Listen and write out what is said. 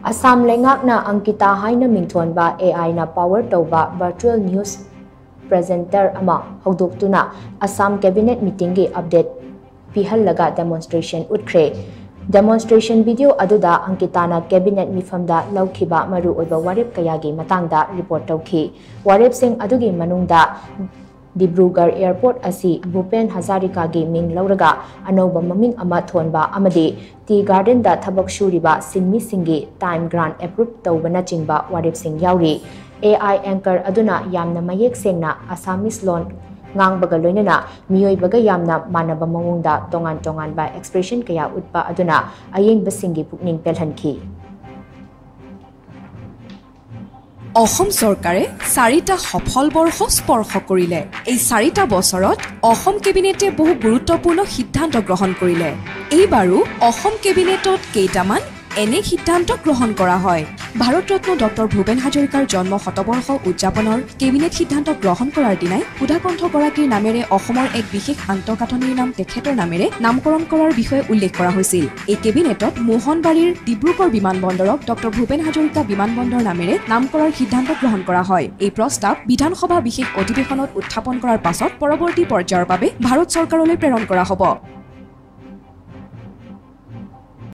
Assam Lengakna Ankita Haina Mingthonba AI na power toba virtual news presenter ama haudoktuna Assam cabinet meeting gi update pihallaga demonstration utkre demonstration video aduda Ankitana cabinet mifamda laukhiba maru oiba warep kayagi matangda report tawki warep sing adugi manungda Dibrugarh Airport asi Bhupen Hazarika gi ming lauraga anoba maming ama thonba amadi Tea Garden da thabak shuriba sinmi singi time grant approve tawbana chingba warep sing yauri AI anchor aduna yamna mayek sengna Assamese loan ngangbaga loinana miyoibaga yamna manaba mangungda tongan ba expression kaya utpa aduna ayengba singi pukning pelhanki Assam চৰকাৰে 4টা সফল বৰ্ষ স্পৰ্শ কৰিলে এই 4টা বছৰত অসম কেবিনেটে বহু গুৰুত্বপূৰ্ণ সিদ্ধান্ত গ্ৰহণ কৰিলে এইবাৰো অসম কেবিনেটত কেইটামান এনে সিদ্ধান্ত গ্ৰহণ কৰা হয় ভাৰত ৰত্ন ডক্টৰ ভূপেন হাজৰিকাৰ জন্ম শতবৰ্ষ উদযাপনৰ কেবিনেট সিদ্ধান্ত গ্ৰহণ কৰাৰ দিনাই সুধাকণ্ঠ গৰাকীৰ নামেৰে অসমৰ এক বিশেষ আন্তঃগাঁথনিৰ নাম তেখেতৰ নামেৰে নামকৰণ কৰাৰ বিষয়ে উল্লেখ কৰা হৈছিল এই কেবিনেটত মোহনবাৰীৰ ডিব্ৰুগড় বিমানবন্দৰক ডক্টৰ ভূপেন হাজৰিকা বিমানবন্দৰ নামেৰে নাম কৰাৰ সিদ্ধান্ত গ্ৰহণ কৰা হয় এই প্ৰস্তাৱ বিধানসভা বিশেষ অধিৱেশনত উত্থাপন কৰাৰ পাছত পৰৱৰ্তী পৰ্যায়ৰ বাবে ভাৰত চৰকাৰলৈ প্ৰেৰণ কৰা হ'ব